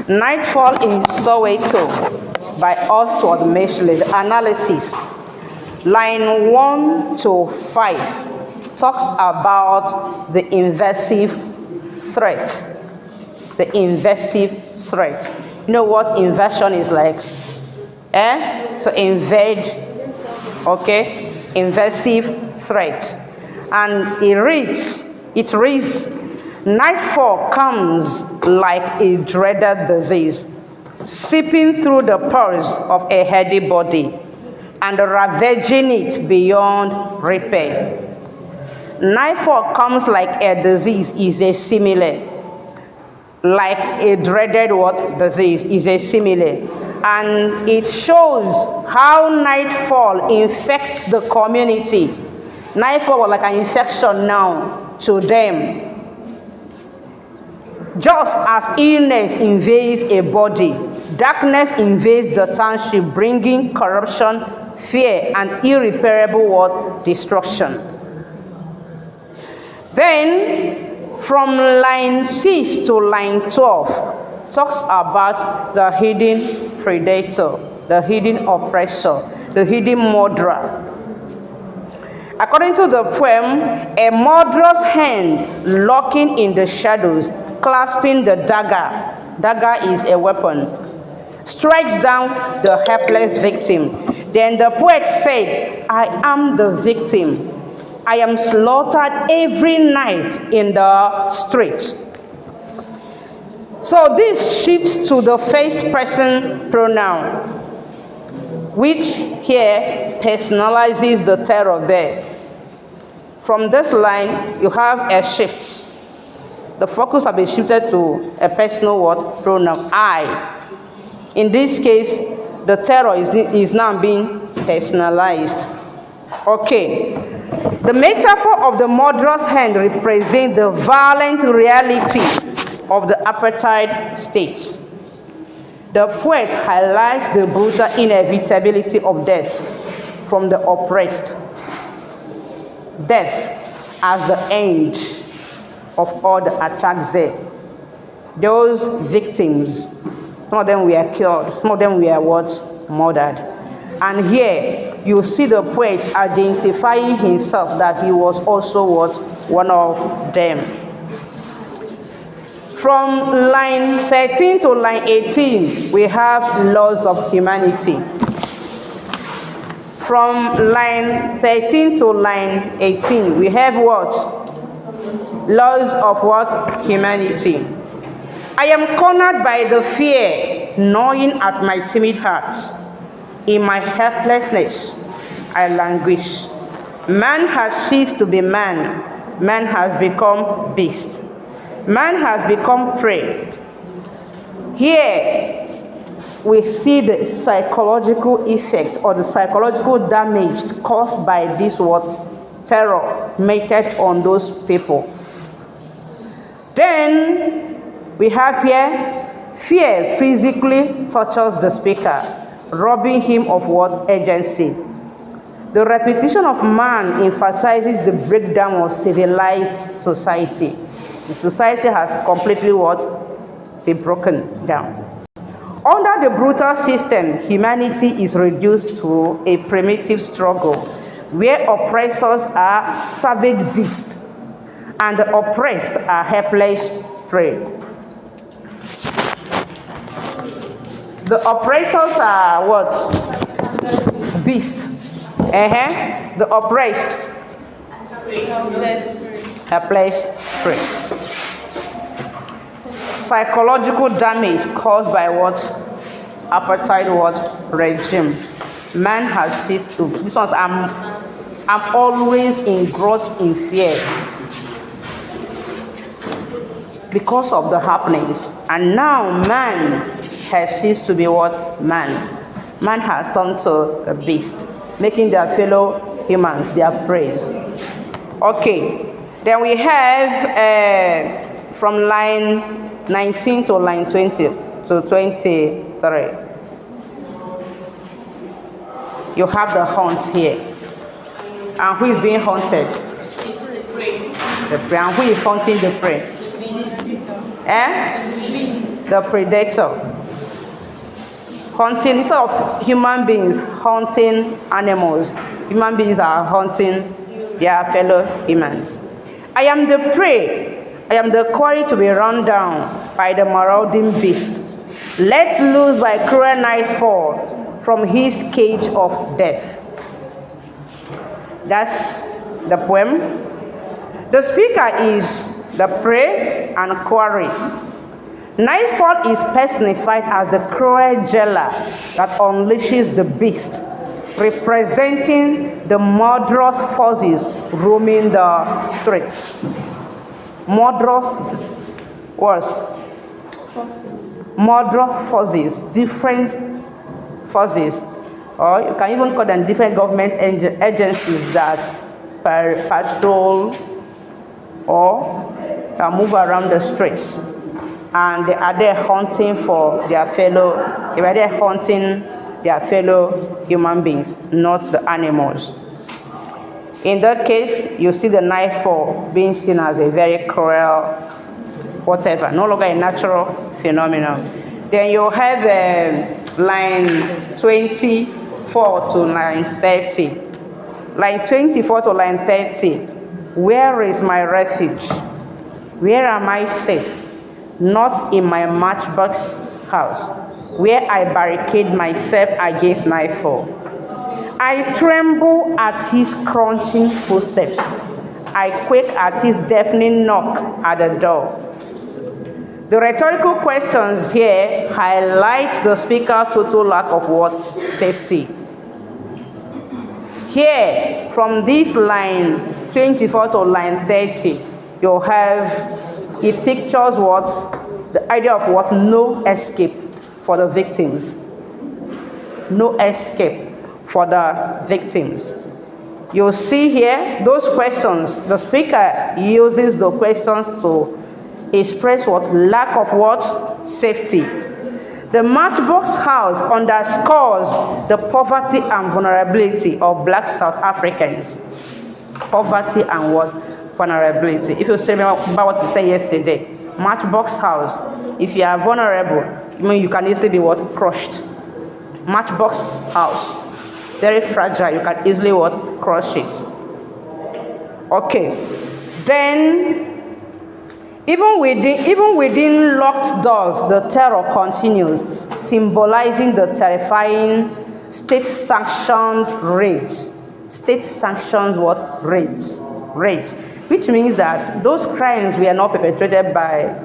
Nightfall in Soweto by Oswald Mitshali. The analysis. Line 1 to 5 talks about the invasive threat. The invasive threat. You know what invasion is like? To invade. Okay? Invasive threat. And it reads, Nightfall comes like a dreaded disease, seeping through the pores of a heady body and ravaging it beyond repair. Nightfall comes like a disease is a simile. Like a dreaded what? Disease is a simile. And it shows how nightfall infects the community. Nightfall was like an infection now to them. Just as illness invades a body, darkness invades the township, bringing corruption, fear, and irreparable what? Destruction. Then, from line 6 to line 12, talks about the hidden predator, the hidden oppressor, the hidden murderer. According to the poem, a murderous hand lurking in the shadows, clasping the dagger is a weapon, strikes down the helpless victim. Then the poet said, I am the victim. I am slaughtered every night in the streets. So this shifts to the first person pronoun, which here personalizes the terror there. From this line, you have a shift. The focus has been shifted to a personal word pronoun, I. In this case, the terror is now being personalized. Okay. The metaphor of the murderous hand represents the violent reality of the apartheid states. The poet highlights the brutal inevitability of death from the oppressed. Death as the end of all the attacks there. Those victims, some of them were killed, some of them were what? Murdered. And here you see the poet identifying himself that he was also what? One of them. From line 13 to line 18, we have laws of humanity. From line 13 to line 18, we have what? Laws of what? Humanity. I am cornered by the fear gnawing at my timid heart. In my helplessness, I languish. Man has ceased to be man. Man has become beast. Man has become prey. Here, we see the psychological effect or the psychological damage caused by this what? Terror meted on those people. Then, we have here, fear physically touches the speaker, robbing him of what? Agency. The repetition of man emphasizes the breakdown of civilized society. The society has completely what? Been broken down. Under the brutal system, humanity is reduced to a primitive struggle where oppressors are savage beasts and the oppressed are helpless prey. The oppressors are what? Beasts. The oppressed. Helpless prey. Psychological damage caused by what? Apartheid what? Regime. Man has ceased to. This one, I'm always engrossed in fear because of the happenings. And now man has ceased to be what? Man. Man has turned to a beast, making their fellow humans their prey. Okay. Then we have from line 19 to line 20 to 23. You have the hunt here. And who is being hunted? The prey. The prey. And who is hunting the prey? the predator. Hunting, instead of human beings hunting animals, human beings are hunting their fellow humans. I am the prey. I am the quarry to be run down by the marauding beast, let loose by cruel nightfall from his cage of death. That's the poem. The speaker is the prey and quarry. Nightfall is personified as the cruel jailer that unleashes the beast, representing the murderous forces roaming the streets. Murderous words. Murderous forces, different forces, or you can even call them different government agencies that patrol or move around the streets. And they are there hunting for their fellow, they are there hunting their fellow human beings, not the animals. In that case, you see the nightfall being seen as a very cruel, whatever, no longer a natural phenomenon. Then you have line 24 to line 30. Line 24 to line 30. Where is my refuge? Where am I safe? Not in my matchbox house, where I barricade myself against nightfall. I tremble at his crunching footsteps. I quake at his deafening knock at the door. The rhetorical questions here highlight the speaker's total lack of what? Safety. Here, from this line 24 to line 30, you have, it pictures what? The idea of what? No escape for the victims. No escape for the victims. You see here, those questions, the speaker uses the questions to express what? Lack of what? Safety. The matchbox house underscores the poverty and vulnerability of black South Africans. Poverty and what? Vulnerability. If you remember what we said yesterday, matchbox house, if you are vulnerable, I mean you can easily be what? Crushed. Matchbox house, very fragile, you can easily what? Crush it. Okay. Then even within locked doors, the terror continues, symbolizing the terrifying state-sanctioned raids. State-sanctioned what? Raids. Which means that those crimes were not perpetrated by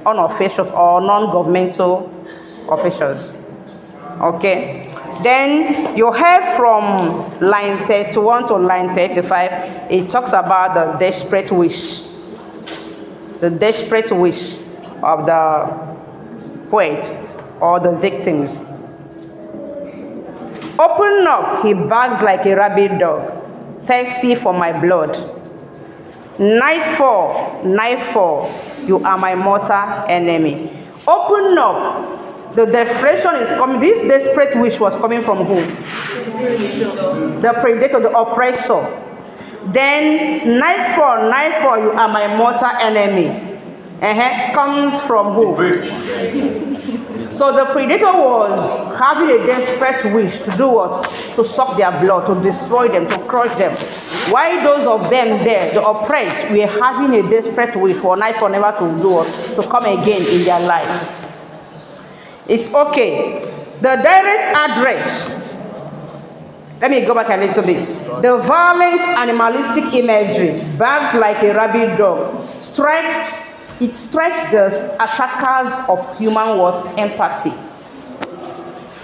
unofficial or non-governmental officials. Okay. Then you have from line 31 to line 35, it talks about the desperate wish. The desperate wish of the poet or the victims. Open up, he barks like a rabid dog, thirsty for my blood. Nightfall, you are my mortal enemy. Open up. The desperation is coming. This desperate wish was coming from who? The predator, the oppressor. Then nightfall, you are my mortal enemy. Comes from who? So the predator was having a desperate wish to do what? To suck their blood, to destroy them, to crush them. Why those of them there, the oppressed, were having a desperate wish for nightfall never to do what? To come again in their lives. It's okay. The direct address. Let me go back a little bit. The violent animalistic imagery, barks like a rabid dog, strikes the attackers of human what? Empathy.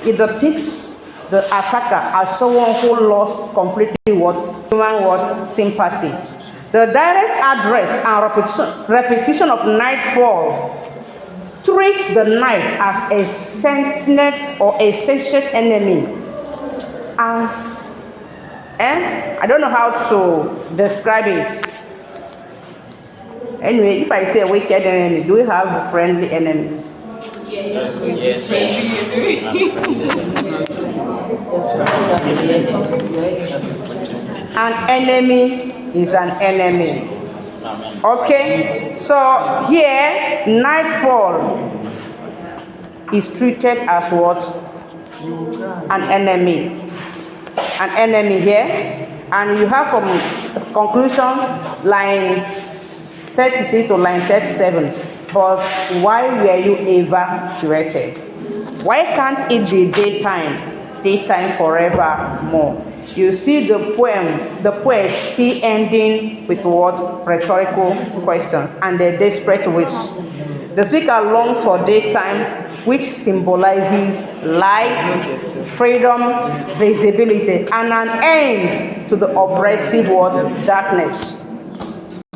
It depicts the attacker as someone who lost completely what? Human what? Sympathy. The direct address and repetition of nightfall treats the night as a sentient or a sentient enemy. As I don't know how to describe it. Anyway, if I say a wicked enemy, do we have friendly enemies? Yes. An enemy is an enemy. Okay? So here, nightfall is treated as what? An enemy. An enemy here. And you have from conclusion line 36 to line 37. But why were you evacuated? Why can't it be daytime? Daytime forevermore. You see the poet still ending with what? Rhetorical questions and the desperate wish. The speaker longs for daytime, which symbolizes light, freedom, visibility, and an end to the oppressive word darkness.